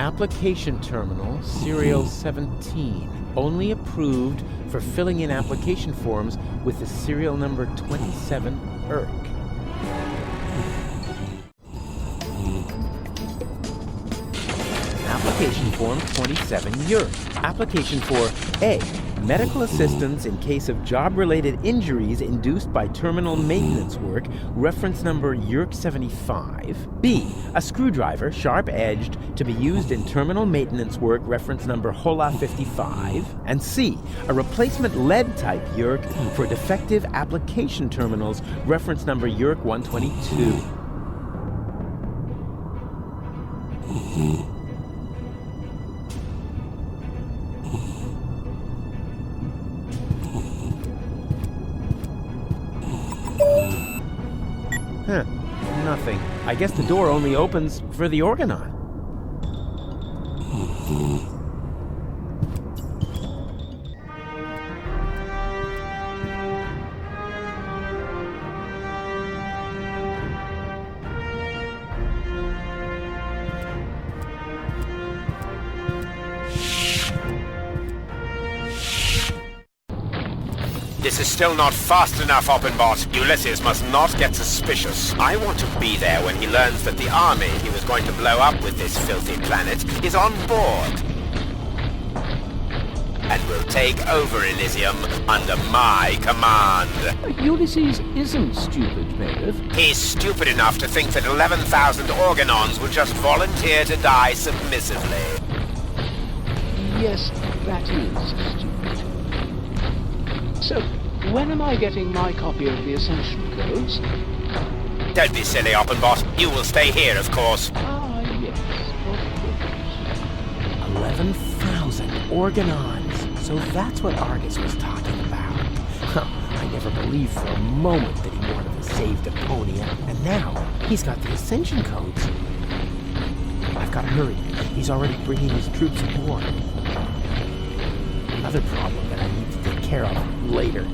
Application terminal, serial 17. Only approved for filling in application forms with the serial number 27 ERC. Application form 27 ERC. Application for A. Medical assistance in case of job-related injuries induced by terminal maintenance work, reference number YERC 75. B. A screwdriver, sharp-edged, to be used in terminal maintenance work, reference number HOLA 55. And C. A replacement lead-type YERC for defective application terminals, reference number YERC 122. Huh. Nothing. I guess the door only opens for the organon. This is still not fast enough, Oppenbot. Ulysses must not get suspicious. I want to be there when he learns that the army he was going to blow up with this filthy planet is on board. And will take over Elysium under my command. Ulysses isn't stupid, Maeve. He's stupid enough to think that 11,000 organons would just volunteer to die submissively. Yes, that is stupid. So, when am I getting my copy of the Ascension Codes? Don't be silly, Oppenbot. You will stay here, of course. Ah, yes, of course. 11,000 organons. So that's what Argus was talking about. I never believed for a moment that he wanted to save Deponia, and now he's got the Ascension Codes. I've got to hurry. He's already bringing his troops aboard. Another problem that I need to take care of later.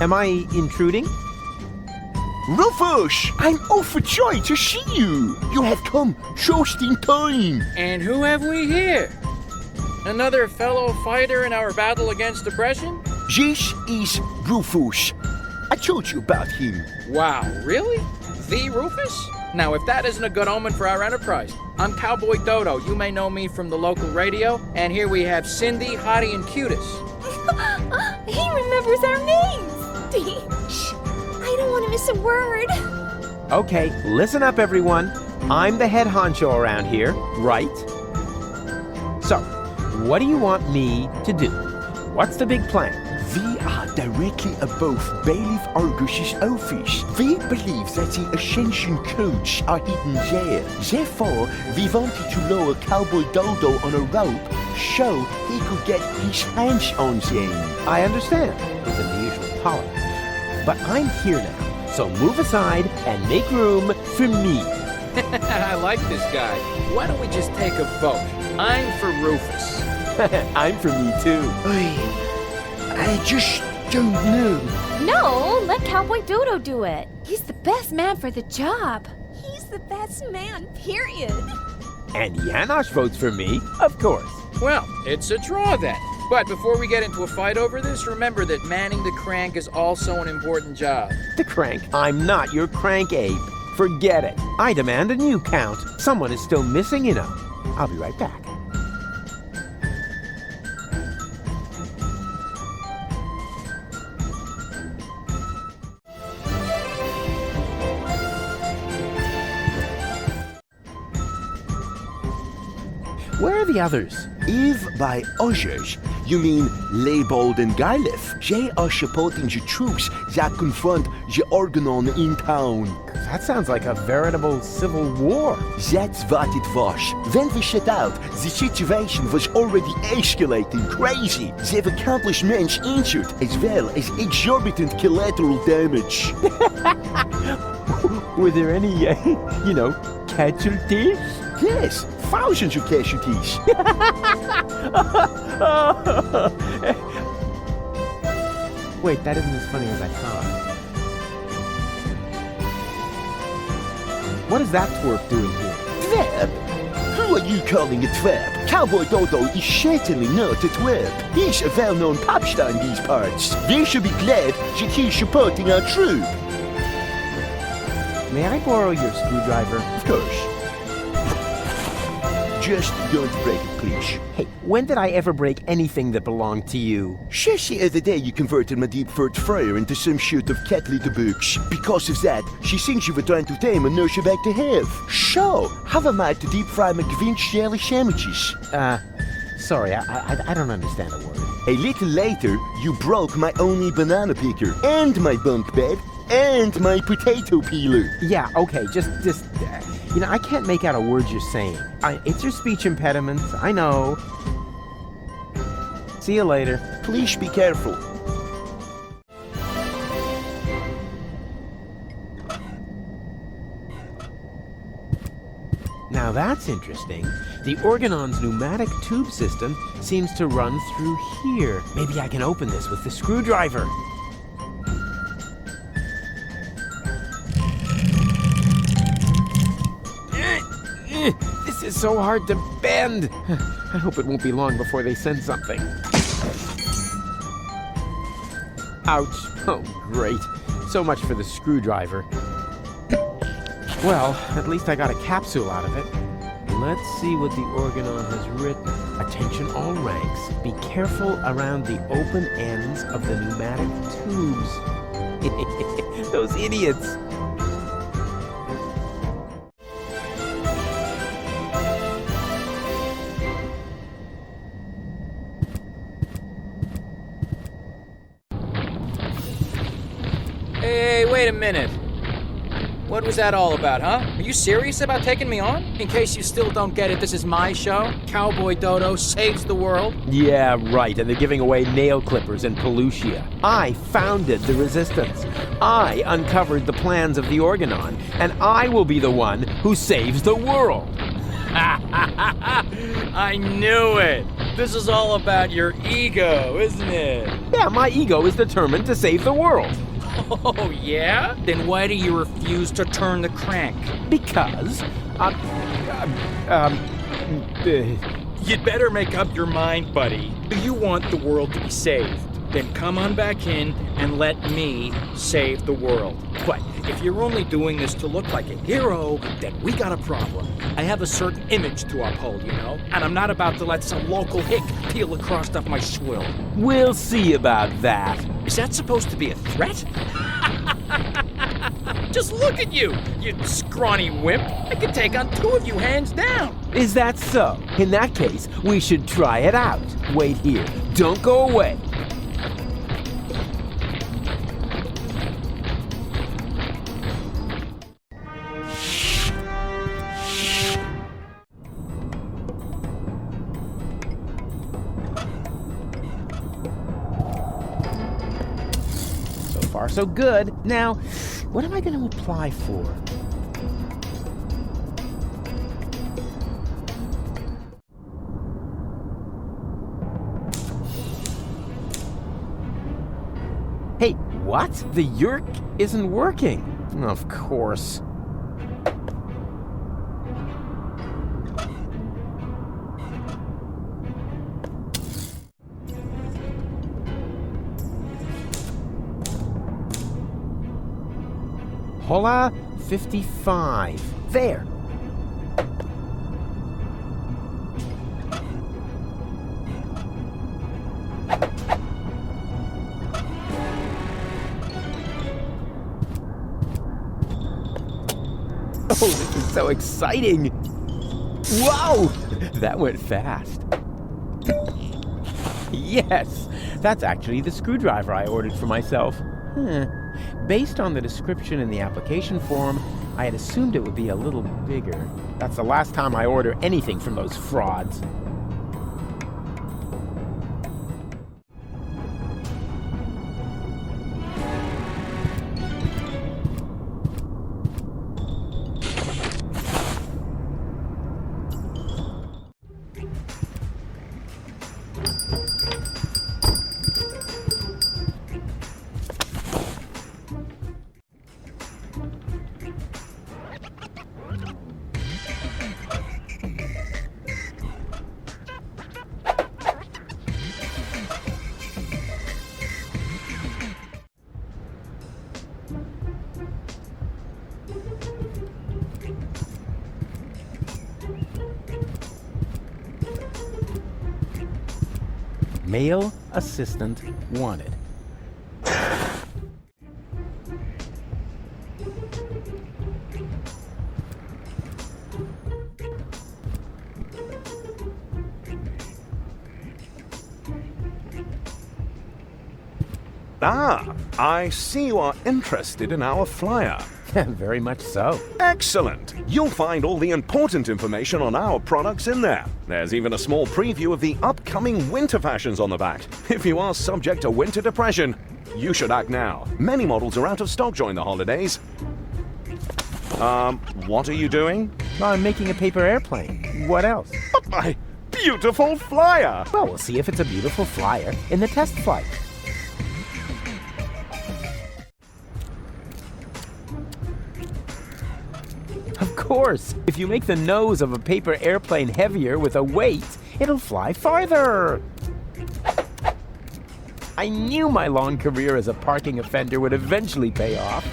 Am I intruding? Rufus! I'm overjoyed to see you! You have come just in time! And who have we here? Another fellow fighter in our battle against oppression? This is Rufus. I told you about him. Wow, really? The Rufus? Now, if that isn't a good omen for our enterprise. I'm Cowboy Dodo. You may know me from the local radio. And here we have Cindy, Hottie, and Cutis. He remembers our names! Shh, I don't want to miss a word. Okay, listen up, everyone. I'm the head honcho around here, right? So, what do you want me to do? What's the big plan? We are directly above Bailiff Argus's office. We believe that the Ascension Codes are hidden there. Therefore, we wanted to lower Cowboy Dodo on a rope so he could get his hands on them. I understand, within the usual tolerance. But I'm here now, so move aside and make room for me. I like this guy. Why don't we just take a vote? I'm for Rufus. I'm for me too. I just don't know. No, let Cowboy Dodo do it. He's the best man for the job. He's the best man, period. And Janosch votes for me, of course. Well, it's a draw then. But before we get into a fight over this, remember that manning the crank is also an important job. The crank? I'm not your crank ape. Forget it. I demand a new count. Someone is still missing, you know. I'll be right back. Where are the others? If by others, you mean Leibold and Garlef, they are supporting the troops that confront the Organon in town. That sounds like a veritable civil war. That's what it was. When we set out, the situation was already escalating crazy. They've accomplished men injured as well as exorbitant collateral damage. Were there any, casualties? Yes, thousands of casualties. Wait, that isn't as funny as I thought. What is that twerp doing here? Trap? Who are you calling a trap? Cowboy Dodo is certainly not a twerp. He's a well-known pop star in these parts. We should be glad that he's supporting our troop. May I borrow your screwdriver? Of course. Just don't break it, please. Hey, when did I ever break anything that belonged to you? Just the other day you converted my deep throat fryer into some sort of cat litter box. Because of that, she thinks you were trying to tame and nurse her back to health. So, have a mind to deep fry my grievances jelly sandwiches. Sorry, I don't understand a word. A little later, you broke my only banana picker, and my bunk bed, and my potato peeler. Yeah, okay, just, I can't make out a word you're saying. It's your speech impediment, I know. See you later. Please be careful. Now that's interesting. The Organon's pneumatic tube system seems to run through here. Maybe I can open this with the screwdriver. This is so hard to bend. I hope it won't be long before they send something. Ouch. Oh, great. So much for the screwdriver. Well, at least I got a capsule out of it. Let's see what the Organon has written. Attention all ranks. Be careful around the open ends of the pneumatic tubes. Those idiots. Hey, wait a minute. What was that all about, huh? Are you serious about taking me on? In case you still don't get it, this is my show. Cowboy Dodo saves the world. Yeah, right, and they're giving away nail clippers in Pelusia. I founded the Resistance. I uncovered the plans of the Organon, and I will be the one who saves the world. I knew it. This is all about your ego, isn't it? Yeah, my ego is determined to save the world. Oh, yeah? Then why do you refuse to turn the crank? Because, You'd better make up your mind, buddy. Do you want the world to be saved? Then come on back in and let me save the world. But if you're only doing this to look like a hero, then we got a problem. I have a certain image to uphold, you know? And I'm not about to let some local hick peel the crust off my swill. we'll see about that. Is that supposed to be a threat? Just look at you, you scrawny wimp. I could take on two of you hands down. Is that so? In that case, we should try it out. Wait here. Don't go away. So far, so good. Now, what am I going to apply for? Hey, what? The yerk isn't working. Of course. Hola 55. There. Oh, this is so exciting! Wow! That went fast. Yes! That's actually the screwdriver I ordered for myself. Based on the description in the application form, I had assumed it would be a little bigger. That's the last time I order anything from those frauds. Male assistant wanted. Ah, I see you are interested in our flyer. Very much so. Excellent! You'll find all the important information on our products in there. There's even a small preview of the upcoming winter fashions on the back. If you are subject to winter depression, you should act now. Many models are out of stock during the holidays. What are you doing? I'm making a paper airplane. What else? But my beautiful flyer! Well, we'll see if it's a beautiful flyer in the test flight. Of course, if you make the nose of a paper airplane heavier with a weight, it'll fly farther. I knew my long career as a parking offender would eventually pay off.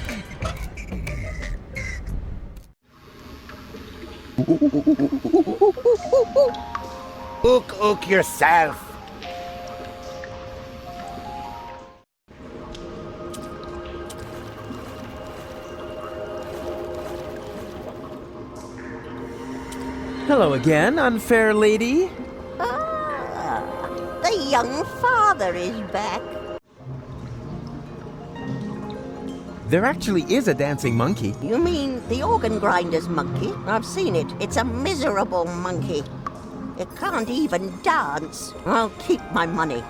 Ook yourself. Hello again, unfair lady. Ah, the young father is back. There actually is a dancing monkey. You mean the organ grinder's monkey? I've seen it. It's a miserable monkey. It can't even dance. I'll keep my money.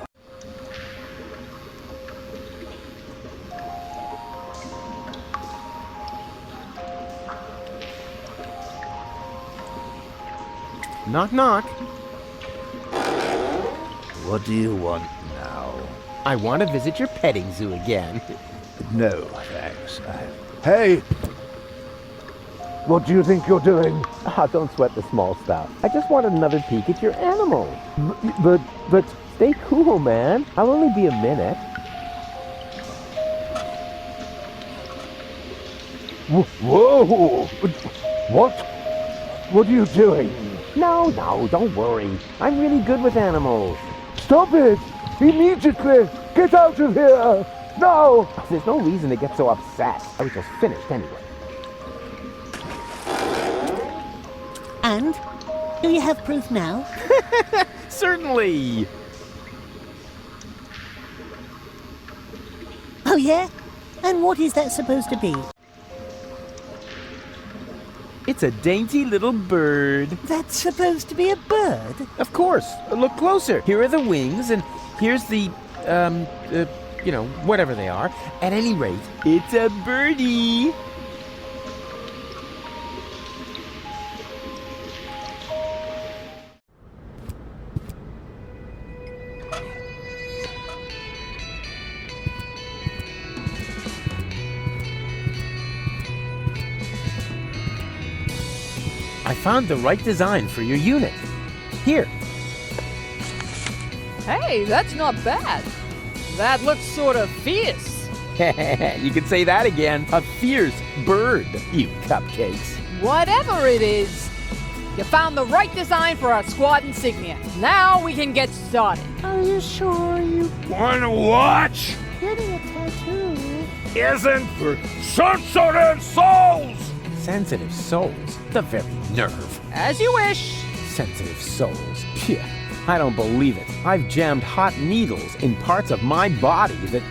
Knock, knock. What do you want now? I want to visit your petting zoo again. No, thanks. Hey! What do you think you're doing? Don't sweat the small stuff. I just wanted another peek at your animal. But... Stay cool, man. I'll only be a minute. Whoa! What? What are you doing? No, don't worry. I'm really good with animals. Stop it! Immediately! Get out of here! No! There's no reason to get so upset. I was just finished anyway. And? Do you have proof now? Certainly! Oh yeah? And what is that supposed to be? It's a dainty little bird. That's supposed to be a bird? Of course. Look closer. Here are the wings, and here's the, whatever they are. At any rate, it's a birdie. I found the right design for your unit. Here. Hey, that's not bad. That looks sort of fierce. You can say that again. A fierce bird, you cupcakes. Whatever it is, you found the right design for our squad insignia. Now we can get started. Are you sure you Wanna watch? getting a tattoo? Isn't for sensitive souls! Sensitive souls? The very nerve. As you wish. Sensitive souls. Phew. I don't believe it. I've jammed hot needles in parts of my body that...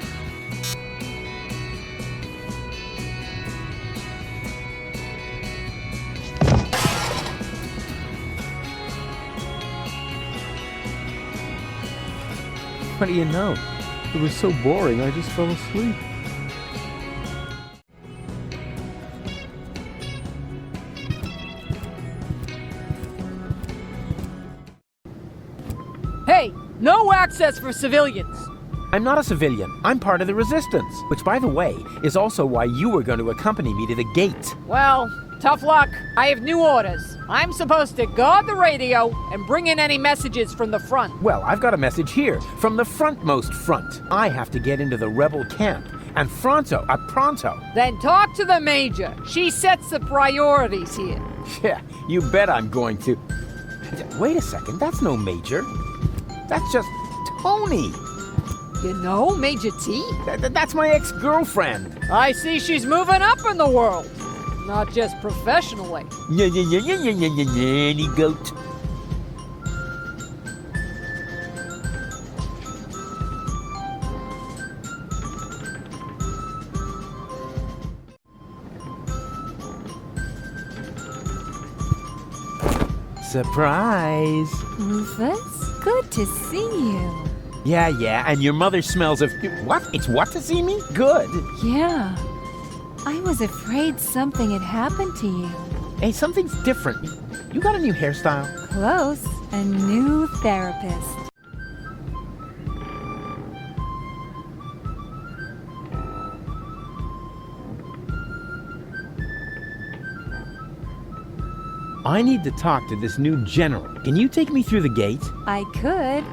What do you know? It was so boring, I just fell asleep. Hey, no access for civilians. I'm not a civilian. I'm part of the resistance. Which, by the way, is also why you were going to accompany me to the gate. Well, tough luck. I have new orders. I'm supposed to guard the radio and bring in any messages from the front. Well, I've got a message here from the frontmost front. I have to get into the rebel camp. And pronto. Then talk to the major. She sets the priorities here. Yeah, you bet I'm going to. Wait a second, that's no major. That's just Tony! You know Major T? That's my ex-girlfriend. I see she's moving up in the world. Not just professionally. Nanny goat. Surprise! Rufus, good to see you. Yeah, and your mother smells of... What? It's what to see me? Good. Yeah. I was afraid something had happened to you. Hey, something's different. You got a new hairstyle? Close. A new therapist. I need to talk to this new general. Can you take me through the gate? I could,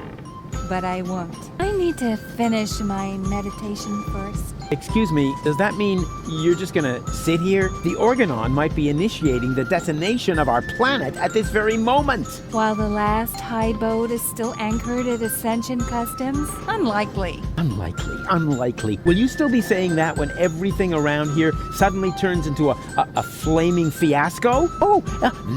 but I won't. I need to finish my meditation first. Excuse me, does that mean you're just gonna sit here? The Organon might be initiating the detonation of our planet at this very moment. While the last high boat is still anchored at Ascension Customs? Unlikely. Unlikely. Will you still be saying that when everything around here suddenly turns into a flaming fiasco? Oh,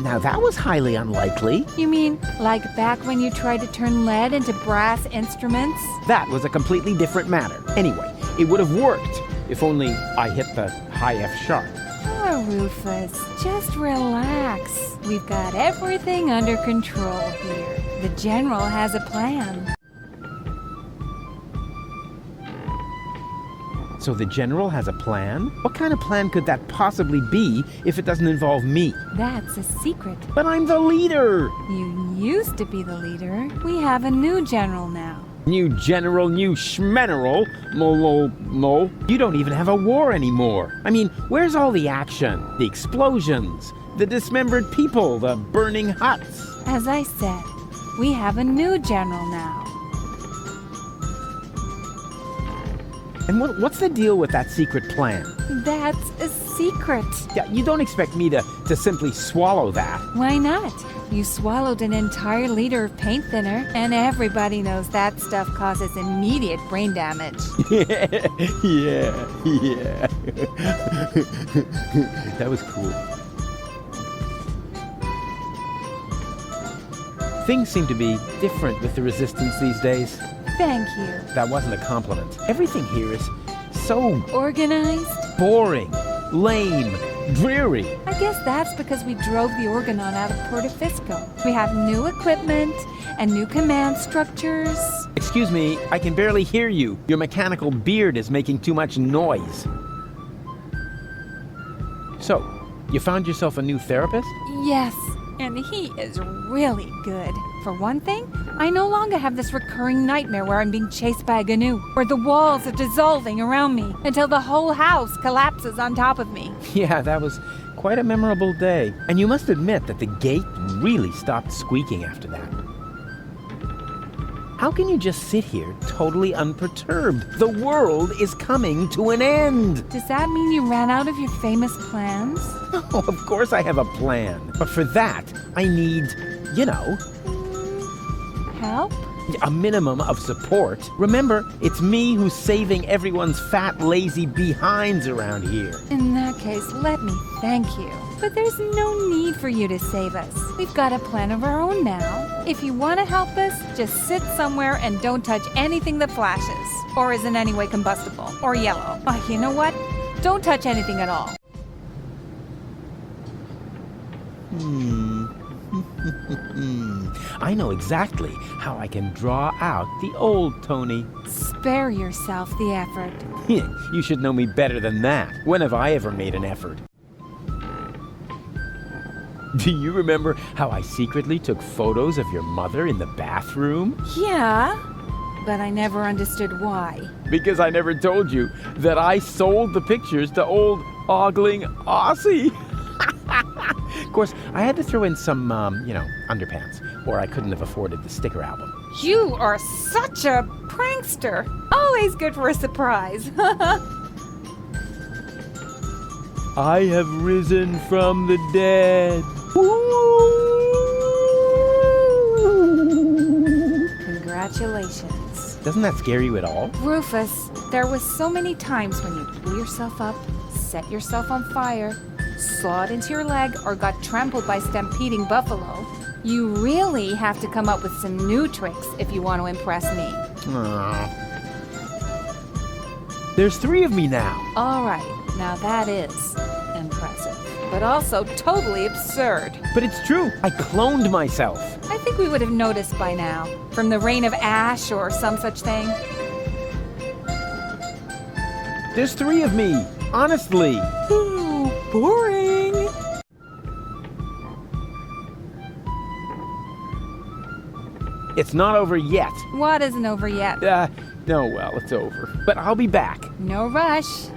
now that was highly unlikely. You mean like back when you tried to turn lead into brass instruments? That was a completely different matter. Anyway, it would have worked if only I hit the high F sharp. Oh, Rufus, just relax. We've got everything under control here. The General has a plan. So the General has a plan? What kind of plan could that possibly be if it doesn't involve me? That's a secret. But I'm the leader! You used to be the leader. We have a new General now. New general, new schmeneral. Mo. You don't even have a war anymore. I mean, where's all the action? The explosions, the dismembered people, the burning huts. As I said, we have a new General now. And what's the deal with that secret plan? That's a secret. Yeah, you don't expect me to simply swallow that. Why not? You swallowed an entire liter of paint thinner, and everybody knows that stuff causes immediate brain damage. Yeah. That was cool. Things seem to be different with the Resistance these days. Thank you. That wasn't a compliment. Everything here is so... Organized? boring, lame, dreary. I guess that's because we drove the Organon out of Portofisco. We have new equipment and new command structures. Excuse me, I can barely hear you. Your mechanical beard is making too much noise. So, you found yourself a new therapist? Yes, and he is really good. For one thing, I no longer have this recurring nightmare where I'm being chased by a GNU, where the walls are dissolving around me until the whole house collapses on top of me. Yeah, that was quite a memorable day. And you must admit that the gate really stopped squeaking after that. How can you just sit here totally unperturbed? The world is coming to an end. Does that mean you ran out of your famous plans? No, of course I have a plan. But for that, I need, Help? a minimum of support. Remember, it's me who's saving everyone's fat, lazy behinds around here. In that case, let me thank you. But there's no need for you to save us. We've got a plan of our own now. If you want to help us, just sit somewhere and don't touch anything that flashes, or is in any way combustible, or yellow. Oh, you know what? Don't touch anything at all. I know exactly how I can draw out the old Tony. Spare yourself the effort. You should know me better than that. When have I ever made an effort? Do you remember how I secretly took photos of your mother in the bathroom? Yeah, but I never understood why. Because I never told you that I sold the pictures to old ogling Aussie. Of course, I had to throw in some, underpants, or I couldn't have afforded the sticker album. You are such a prankster. Always good for a surprise. I have risen from the dead. Congratulations. Doesn't that scare you at all? Rufus, there was so many times when you blew yourself up, set yourself on fire, sawed into your leg, or got trampled by stampeding buffalo. You really have to come up with some new tricks if you want to impress me. Aw. There's 3 of me now. All right, now that is impressive, but also totally absurd. But it's true. I cloned myself. I think we would have noticed by now, from the rain of ash or some such thing. There's 3 of me. Honestly. Ooh, boring. It's not over yet. What isn't over yet? No, well, it's over. But I'll be back. No rush.